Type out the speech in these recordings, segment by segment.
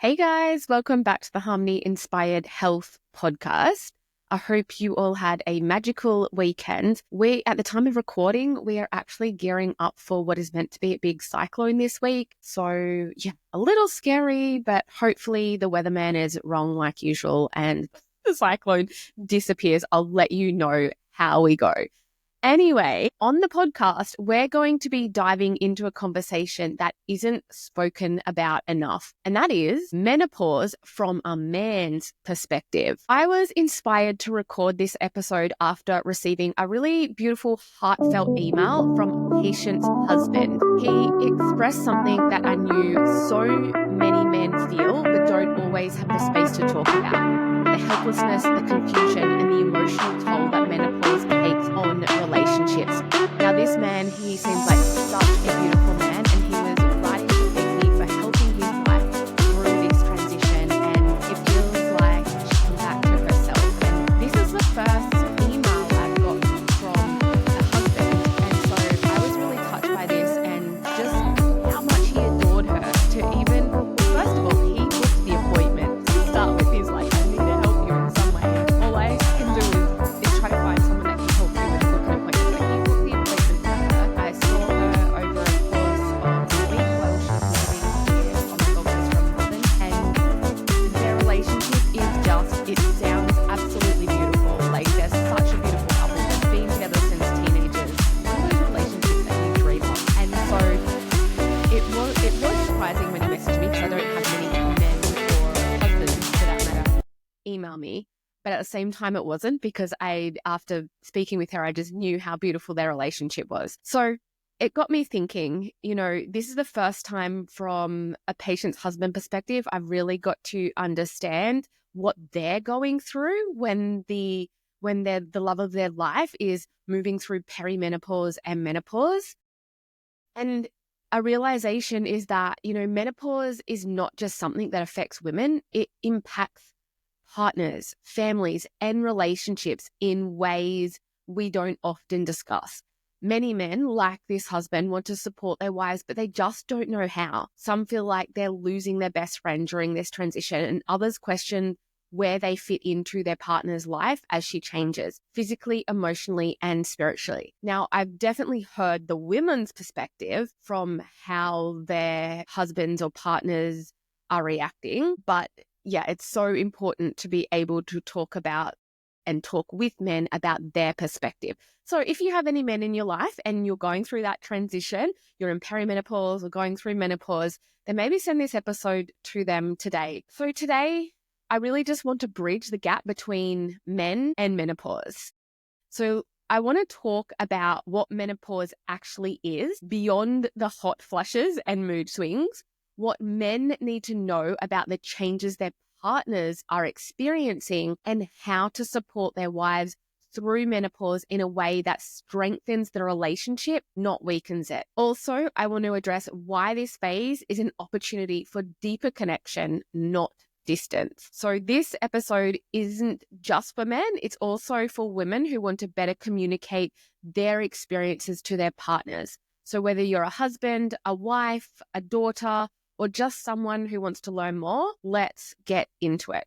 Hey guys, welcome back to the Harmony Inspired Health podcast. I hope you all had a magical weekend. At the time of recording, we are actually gearing up for what is meant to be a big cyclone this week. So yeah, a little scary, but hopefully the weatherman is wrong like usual and the cyclone disappears. I'll let you know how we go. Anyway, on the podcast, we're going to be diving into a conversation that isn't spoken about enough, and that is menopause from a man's perspective. I was inspired to record this episode after receiving a really beautiful, heartfelt email from a patient's husband. He expressed something that I knew so many men feel, but don't always have the space to talk about. The helplessness, the confusion, and the emotional toll that menopause takes on relationships. Now, this man, he seems like such a beautiful man, and he was writing to thank me for helping his wife through this transition, and it feels like she's come back to herself. And this is the first email I've got from a husband, and so I was really touched by this and just how much he adored her to even, first of all, he booked the appointment to start with. He's like, I need to help you in some way. All I can do is try to find someone that can help you with book an appointment. So he booked the appointment for her. I saw her over a course of a week while she was living here on the Gold Coast from Melbourne, and their relationship is just, it sounds absolutely beautiful. Like, they're such a beautiful couple. They've been together since teenagers. One of those relationships that you dream of. And so it was surprising when he messaged me, because I don't have many men or husbands for that matter email me. But at the same time, it wasn't, because after speaking with her, I just knew how beautiful their relationship was. So it got me thinking, this is the first time from a patient's husband perspective, I've really got to understand what they're going through when the love of their life is moving through perimenopause and menopause. And a realization is that, menopause is not just something that affects women. It impacts partners, families, and relationships in ways we don't often discuss. Many men, like this husband, want to support their wives, but they just don't know how. Some feel like they're losing their best friend during this transition, and others question where they fit into their partner's life as she changes, physically, emotionally, and spiritually. Now, I've definitely heard the women's perspective from how their husbands or partners are reacting, but yeah, it's so important to be able to talk about and talk with men about their perspective. So if you have any men in your life and you're going through that transition, you're in perimenopause or going through menopause, then maybe send this episode to them today. So today, I really just want to bridge the gap between men and menopause. So I want to talk about what menopause actually is beyond the hot flushes and mood swings, what men need to know about the changes their partners are experiencing, and how to support their wives through menopause in a way that strengthens the relationship, not weakens it. Also, I want to address why this phase is an opportunity for deeper connection, not distance. So this episode isn't just for men, it's also for women who want to better communicate their experiences to their partners. So whether you're a husband, a wife, a daughter, or just someone who wants to learn more, let's get into it.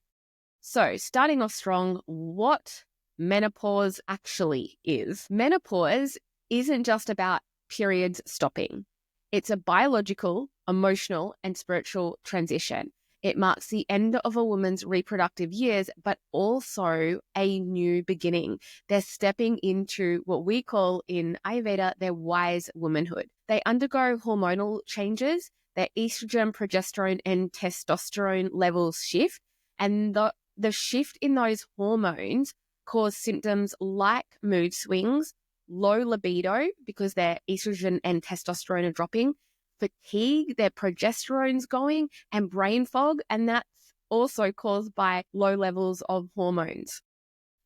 So starting off strong, what menopause actually is. Menopause isn't just about periods stopping. It's a biological, emotional, and spiritual transition. It marks the end of a woman's reproductive years, but also a new beginning. They're stepping into what we call in Ayurveda their wise womanhood. They undergo hormonal changes. Their estrogen, progesterone, and testosterone levels shift, and the shift in those hormones cause symptoms like mood swings, low libido because their estrogen and testosterone are dropping, fatigue, their progesterone's going, and brain fog, and that's also caused by low levels of hormones.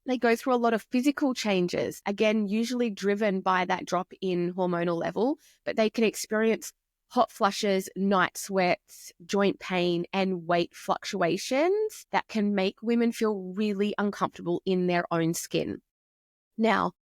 They go through a lot of physical changes, again, usually driven by that drop in hormonal level, but they can experience hot flushes, night sweats, joint pain, and weight fluctuations that can make women feel really uncomfortable in their own skin. Now,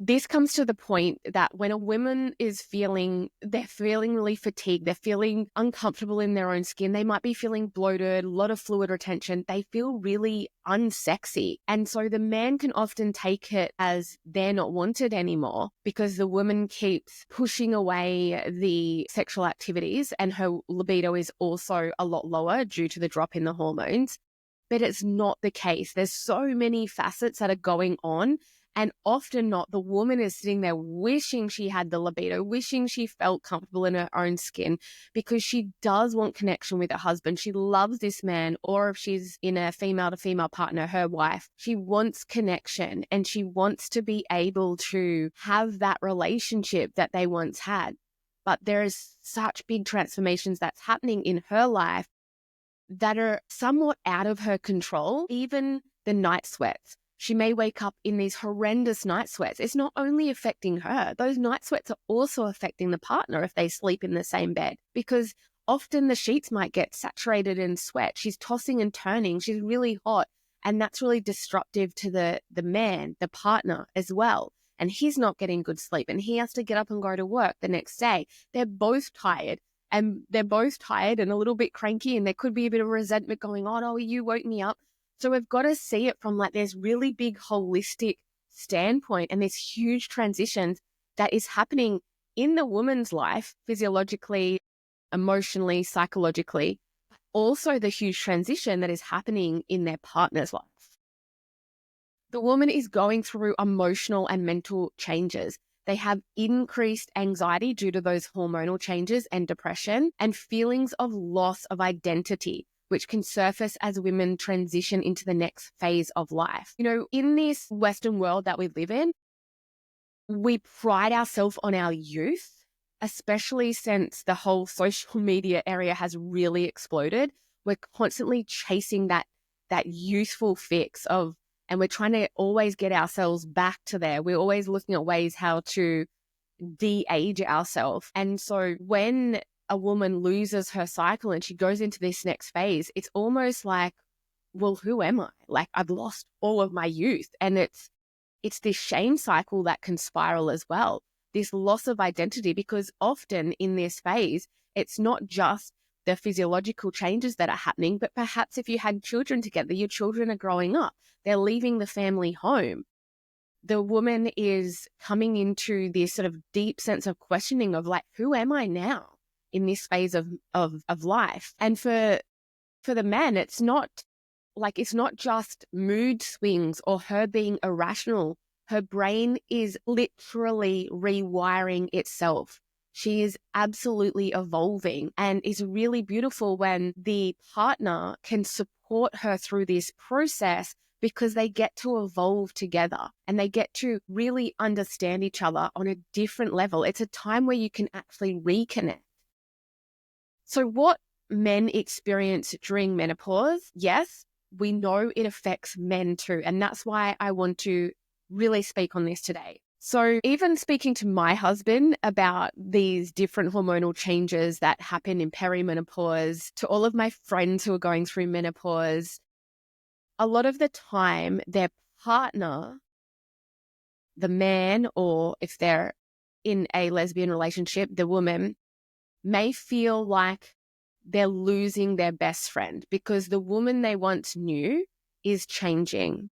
this comes to the point that when a woman is they're feeling really fatigued, they're feeling uncomfortable in their own skin, they might be feeling bloated, a lot of fluid retention, they feel really unsexy. And so the man can often take it as they're not wanted anymore because the woman keeps pushing away the sexual activities and her libido is also a lot lower due to the drop in the hormones. But it's not the case. There's so many facets that are going on. And often not, the woman is sitting there wishing she had the libido, wishing she felt comfortable in her own skin because she does want connection with her husband. She loves this man, or if she's in a female to female partner, her wife, she wants connection and she wants to be able to have that relationship that they once had. But there's such big transformations that's happening in her life that are somewhat out of her control, even the night sweats. She may wake up in these horrendous night sweats. It's not only affecting her. Those night sweats are also affecting the partner if they sleep in the same bed, because often the sheets might get saturated in sweat. She's tossing and turning. She's really hot. And that's really disruptive to the man, the partner as well. And he's not getting good sleep and he has to get up and go to work the next day. They're both tired. And they're both tired and a little bit cranky, and there could be a bit of resentment going on. Oh, you woke me up. So we've got to see it from like this really big holistic standpoint and this huge transition that is happening in the woman's life, physiologically, emotionally, psychologically, but also the huge transition that is happening in their partner's life. The woman is going through emotional and mental changes. They have increased anxiety due to those hormonal changes and depression and feelings of loss of identity, which can surface as women transition into the next phase of life. You know, in this Western world that we live in, we pride ourselves on our youth, especially since the whole social media area has really exploded. We're constantly chasing that youthful fix of, and we're trying to always get ourselves back to there. We're always looking at ways how to de-age ourselves. And so when a woman loses her cycle and she goes into this next phase, it's almost like, well, who am I? Like, I've lost all of my youth. And it's this shame cycle that can spiral as well, this loss of identity, because often in this phase, it's not just the physiological changes that are happening, but perhaps if you had children together, your children are growing up, they're leaving the family home. The woman is coming into this sort of deep sense of questioning of like, who am I now in this phase of life? And for the man, it's not just mood swings or her being irrational. Her brain is literally rewiring itself. She is absolutely evolving, and it's really beautiful when the partner can support her through this process because they get to evolve together and they get to really understand each other on a different level. It's a time where you can actually reconnect. So what men experience during menopause, yes, we know it affects men too. And that's why I want to really speak on this today. So even speaking to my husband about these different hormonal changes that happen in perimenopause, to all of my friends who are going through menopause, a lot of the time their partner, the man, or if they're in a lesbian relationship, the woman, may feel like they're losing their best friend because the woman they once knew is changing.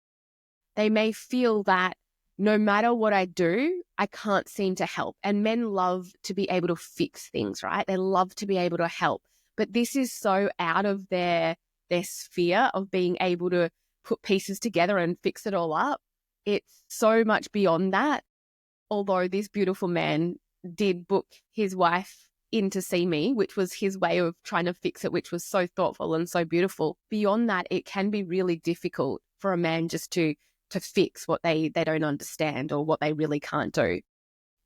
They may feel that no matter what I do, I can't seem to help. And men love to be able to fix things, right? They love to be able to help. But this is so out of their sphere of being able to put pieces together and fix it all up. It's so much beyond that. Although this beautiful man did book his wife in to see me, which was his way of trying to fix it, which was so thoughtful and so beautiful. Beyond that, it can be really difficult for a man just to fix what they don't understand or what they really can't do.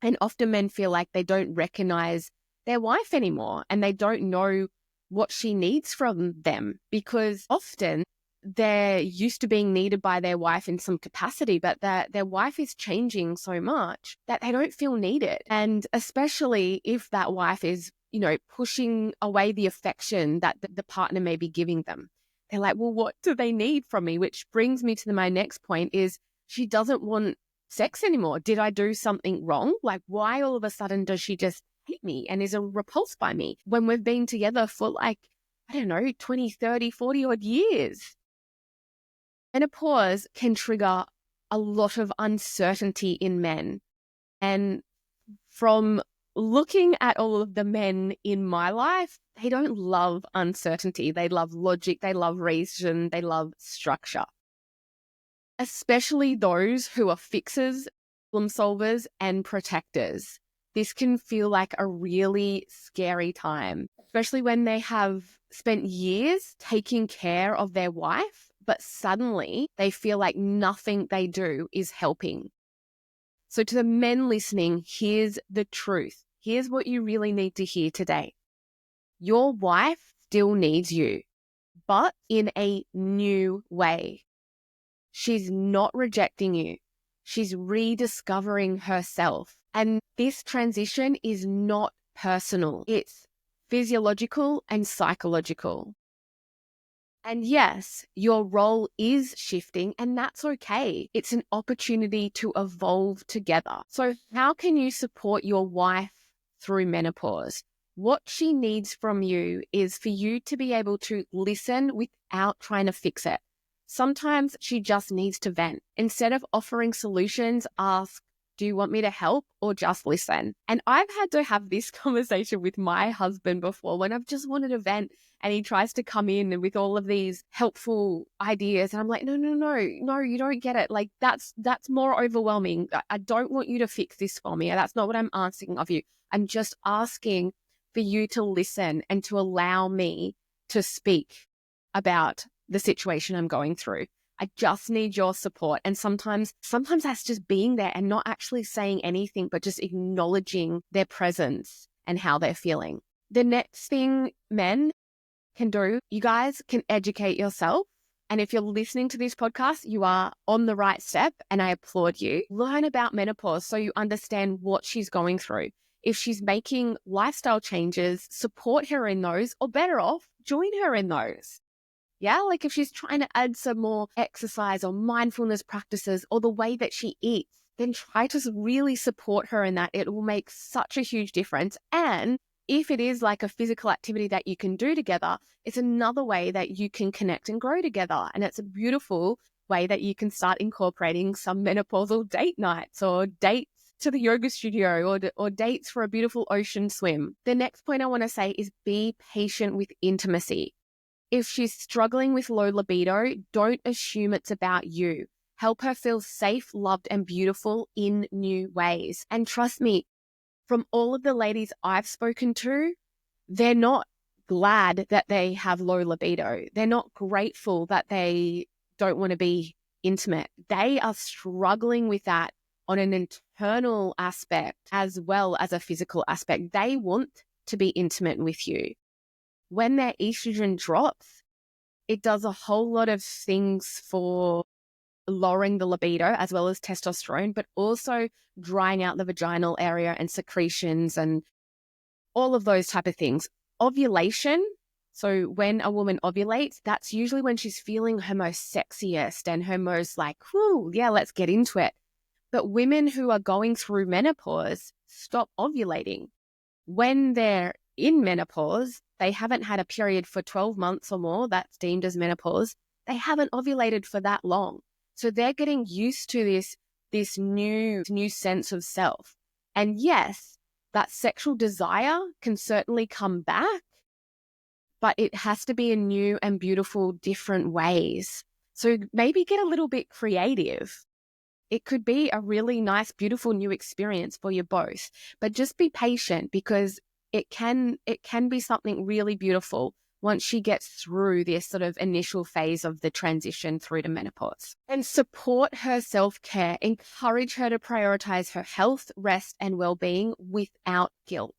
And often men feel like they don't recognize their wife anymore and they don't know what she needs from them, because often they're used to being needed by their wife in some capacity, but that their wife is changing so much that they don't feel needed. And especially if that wife is, pushing away the affection that the partner may be giving them. They're like, well, what do they need from me? Which brings me to my next point is she doesn't want sex anymore? Did I do something wrong? Like, why all of a sudden does she just hate me and is repulsed by me when we've been together for like, I don't know, 20, 30, 40 odd years? Menopause can trigger a lot of uncertainty in men. And from looking at all of the men in my life, they don't love uncertainty. They love logic. They love reason. They love structure. Especially those who are fixers, problem solvers, and protectors. This can feel like a really scary time, especially when they have spent years taking care of their wife, but suddenly they feel like nothing they do is helping. So to the men listening, here's the truth. Here's what you really need to hear today. Your wife still needs you, but in a new way. She's not rejecting you. She's rediscovering herself. And this transition is not personal. It's physiological and psychological. And yes, your role is shifting, and that's okay. It's an opportunity to evolve together. So how can you support your wife through menopause? What she needs from you is for you to be able to listen without trying to fix it. Sometimes she just needs to vent. Instead of offering solutions, ask, do you want me to help or just listen? And I've had to have this conversation with my husband before when I've just wanted to vent and he tries to come in with all of these helpful ideas. And I'm like, no, you don't get it. Like that's more overwhelming. I don't want you to fix this for me. That's not what I'm asking of you. I'm just asking for you to listen and to allow me to speak about the situation I'm going through. I just need your support. And sometimes that's just being there and not actually saying anything, but just acknowledging their presence and how they're feeling. The next thing men can do, you guys can educate yourself. And if you're listening to this podcast, you are on the right step and I applaud you. Learn about menopause so you understand what she's going through. If she's making lifestyle changes, support her in those, or better off, join her in those. Yeah, like if she's trying to add some more exercise or mindfulness practices or the way that she eats, then try to really support her in that. It will make such a huge difference. And if it is like a physical activity that you can do together, it's another way that you can connect and grow together. And it's a beautiful way that you can start incorporating some menopausal date nights or dates to the yoga studio or dates for a beautiful ocean swim. The next point I want to say is be patient with intimacy. If she's struggling with low libido, don't assume it's about you. Help her feel safe, loved, and beautiful in new ways. And trust me, from all of the ladies I've spoken to, they're not glad that they have low libido. They're not grateful that they don't want to be intimate. They are struggling with that on an internal aspect as well as a physical aspect. They want to be intimate with you. When their estrogen drops, it does a whole lot of things for lowering the libido as well as testosterone, but also drying out the vaginal area and secretions and all of those type of things. Ovulation. So when a woman ovulates, that's usually when she's feeling her most sexiest and her most like, whoo, yeah, let's get into it. But women who are going through menopause stop ovulating. When they're in menopause, they haven't had a period for 12 months or more, that's deemed as menopause. They haven't ovulated for that long. So they're getting used to this new sense of self. And yes, that sexual desire can certainly come back, but it has to be in new and beautiful, different ways. So maybe get a little bit creative. It could be a really nice, beautiful new experience for you both, but just be patient because it can be something really beautiful once she gets through this sort of initial phase of the transition through to menopause. And support her self-care. Encourage her to prioritize her health, rest, and well-being without guilt.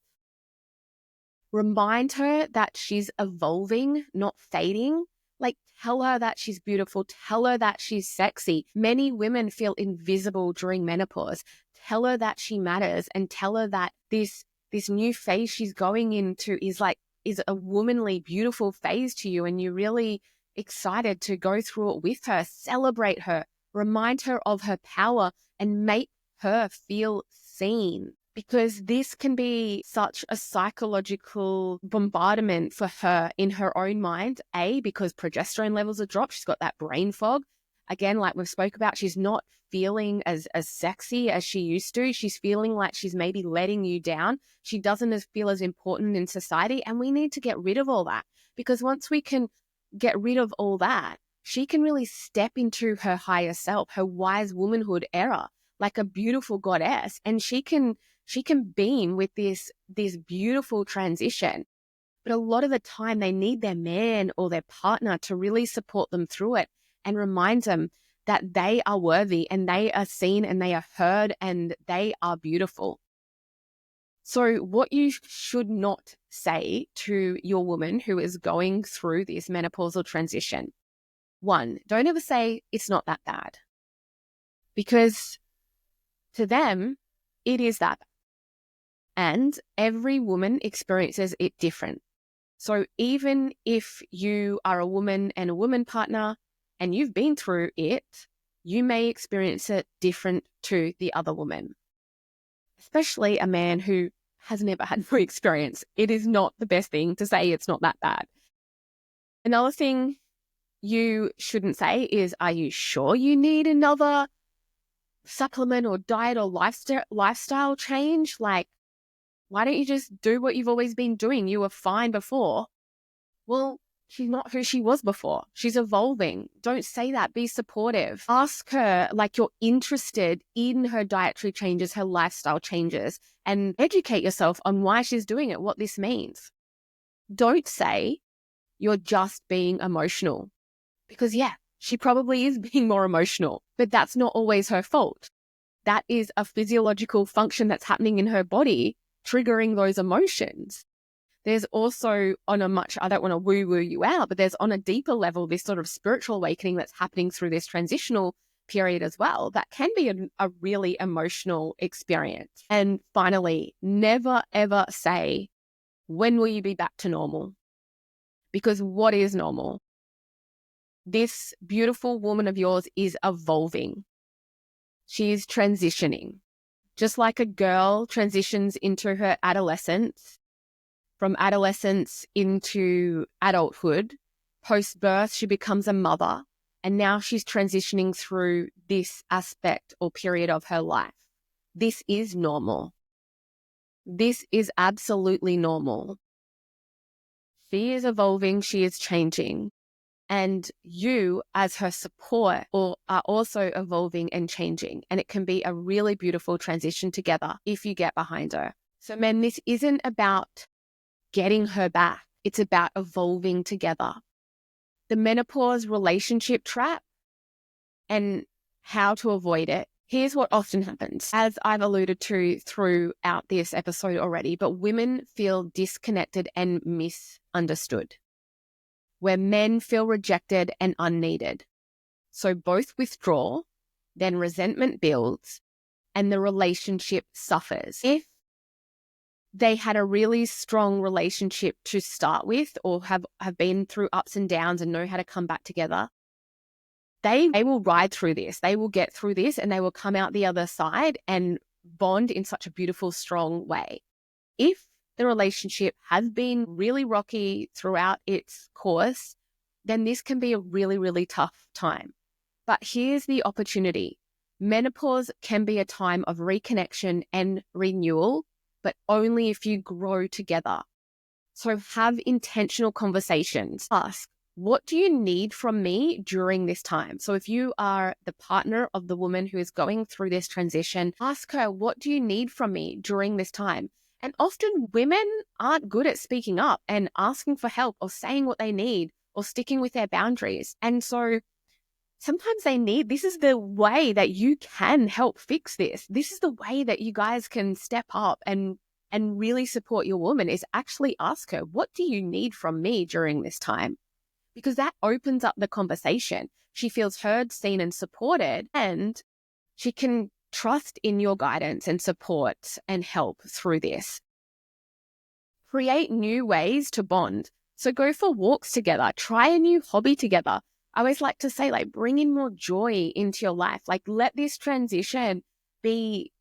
Remind her that she's evolving, not fading. Like, tell her that she's beautiful. Tell her that she's sexy. Many women feel invisible during menopause. Tell her that she matters and tell her that this new phase she's going into is a womanly, beautiful phase to you and you're really excited to go through it with her. Celebrate her. Remind her of her power and make her feel seen, because this can be such a psychological bombardment for her in her own mind. Because progesterone levels are dropped. She's got that brain fog. Again, like we've spoke about, she's not feeling as sexy as she used to. She's feeling like she's maybe letting you down. She doesn't feel as important in society. And we need to get rid of all that, because once we can get rid of all that, she can really step into her higher self, her wise womanhood era, like a beautiful goddess. And she can beam with this beautiful transition. But a lot of the time they need their man or their partner to really support them through it and remind them that they are worthy and they are seen and they are heard and they are beautiful. So what you should not say to your woman who is going through this menopausal transition: 1, don't ever say it's not that bad, because to them, it is that bad. And every woman experiences it different. So even if you are a woman and a woman partner and you've been through it, you may experience it different to the other woman, especially a man who has never had no experience. It is not the best thing to say it's not that bad. Another thing you shouldn't say is, are you sure you need another supplement or diet or lifestyle change? Like, why don't you just do what you've always been doing? You were fine before. Well, she's not who she was before. She's evolving. Don't say that. Be supportive. Ask her like you're interested in her dietary changes, her lifestyle changes, and educate yourself on why she's doing it, what this means. Don't say you're just being emotional, because she probably is being more emotional, but that's not always her fault. That is a physiological function that's happening in her body, triggering those emotions. There's also on a much, I don't want to woo you out, but there's on a deeper level, this sort of spiritual awakening that's happening through this transitional period as well. That can be a really emotional experience. And finally, never ever say, when will you be back to normal? Because what is normal? This beautiful woman of yours is evolving. She is transitioning. Just like a girl transitions into her adolescence, from adolescence into adulthood, post-birth, she becomes a mother, and now she's transitioning through this aspect or period of her life. This is normal. This is absolutely normal. She is evolving, she is changing, and you as her support are also evolving and changing, and it can be a really beautiful transition together if you get behind her. So men, this isn't about getting her back. It's about evolving together. The menopause relationship trap and how to avoid it. Here's what often happens, as I've alluded to throughout this episode already, but women feel disconnected and misunderstood, where men feel rejected and unneeded. So both withdraw, then resentment builds, and the relationship suffers. If they had a really strong relationship to start with, or have been through ups and downs and know how to come back together, they will ride through this. They will get through this and they will come out the other side and bond in such a beautiful, strong way. If the relationship has been really rocky throughout its course, then this can be a really, really tough time. But here's the opportunity. Menopause can be a time of reconnection and renewal, but only if you grow together. So have intentional conversations. Ask, what do you need from me during this time? So if you are the partner of the woman who is going through this transition, ask her, what do you need from me during this time? And often women aren't good at speaking up and asking for help or saying what they need or sticking with their boundaries. And so sometimes this is the way that you can help fix this. This is the way that you guys can step up and really support your woman, is actually ask her, what do you need from me during this time? Because that opens up the conversation. She feels heard, seen, and supported, and she can trust in your guidance and support and help through this. Create new ways to bond. So go for walks together, try a new hobby together, I always like to say, like, bring in more joy into your life. Like, let this transition be,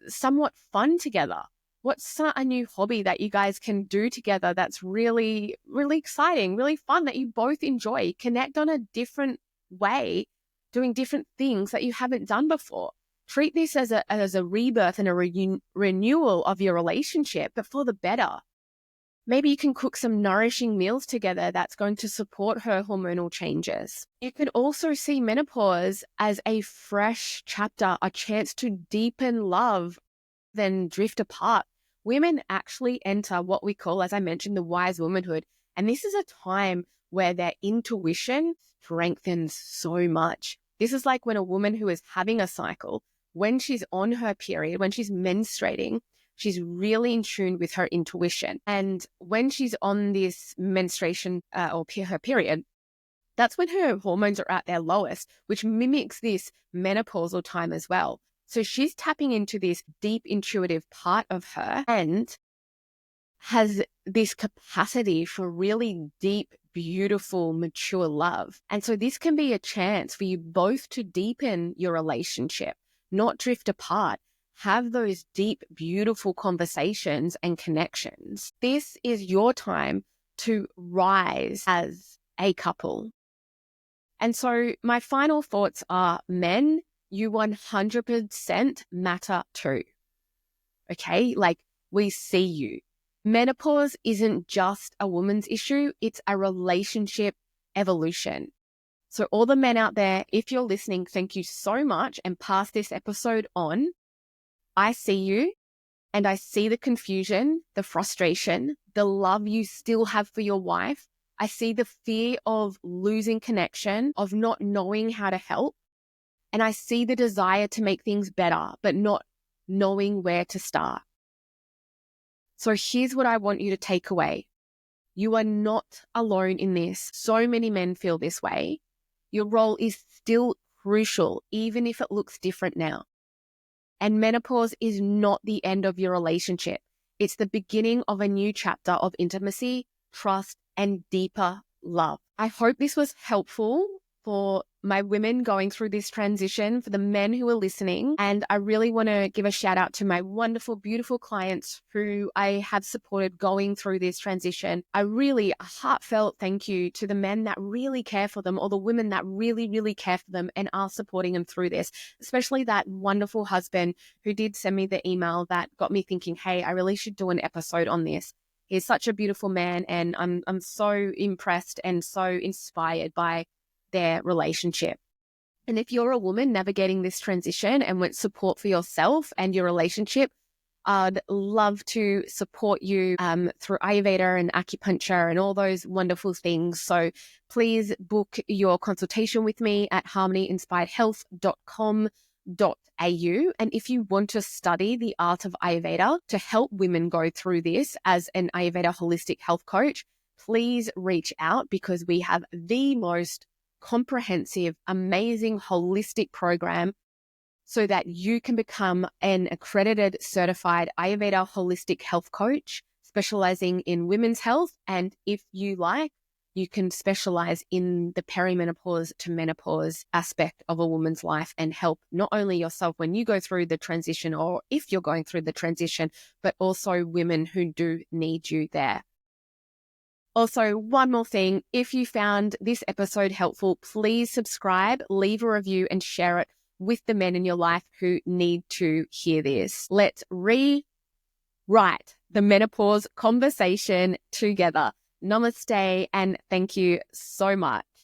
somewhat fun together. What's a new hobby that you guys can do together that's really, really exciting, really fun, that you both enjoy? Connect on a different way, doing different things that you haven't done before. Treat this as a rebirth and a renewal of your relationship, but for the better. Maybe you can cook some nourishing meals together that's going to support her hormonal changes. You can also see menopause as a fresh chapter, a chance to deepen love, then drift apart. Women actually enter what we call, as I mentioned, the wise womanhood. And this is a time where their intuition strengthens so much. This is like when a woman who is having a cycle, when she's on her period, when she's menstruating, she's really in tune with her intuition. And when she's on this menstruation or her period, that's when her hormones are at their lowest, which mimics this menopausal time as well. So she's tapping into this deep intuitive part of her and has this capacity for really deep, beautiful, mature love. And so this can be a chance for you both to deepen your relationship, not drift apart. Have those deep, beautiful conversations and connections. This is your time to rise as a couple. And so my final thoughts are, men, you 100% matter too. Okay? Like, we see you. Menopause isn't just a woman's issue, it's a relationship evolution. So all the men out there, if you're listening, thank you so much, and pass this episode on. I see you, and I see the confusion, the frustration, the love you still have for your wife. I see the fear of losing connection, of not knowing how to help. And I see the desire to make things better, but not knowing where to start. So here's what I want you to take away. You are not alone in this. So many men feel this way. Your role is still crucial, even if it looks different now. And menopause is not the end of your relationship. It's the beginning of a new chapter of intimacy, trust, and deeper love. I hope this was helpful for my women going through this transition, for the men who are listening. And I really want to give a shout out to my wonderful, beautiful clients who I have supported going through this transition. A heartfelt thank you to the men that really care for them, or the women that really, really care for them and are supporting them through this, especially that wonderful husband who did send me the email that got me thinking, hey, I really should do an episode on this. He's such a beautiful man, and I'm so impressed and so inspired by their relationship. And if you're a woman navigating this transition and want support for yourself and your relationship, I'd love to support you through Ayurveda and acupuncture and all those wonderful things. So please book your consultation with me at harmonyinspiredhealth.com.au. And if you want to study the art of Ayurveda to help women go through this as an Ayurveda holistic health coach, please reach out, because we have the most comprehensive, amazing, holistic program so that you can become an accredited, certified Ayurveda holistic health coach specializing in women's health. And if you like, you can specialize in the perimenopause to menopause aspect of a woman's life and help not only yourself when you go through the transition, or if you're going through the transition, but also women who do need you there. Also, one more thing, if you found this episode helpful, please subscribe, leave a review, and share it with the men in your life who need to hear this. Let's rewrite the menopause conversation together. Namaste, and thank you so much.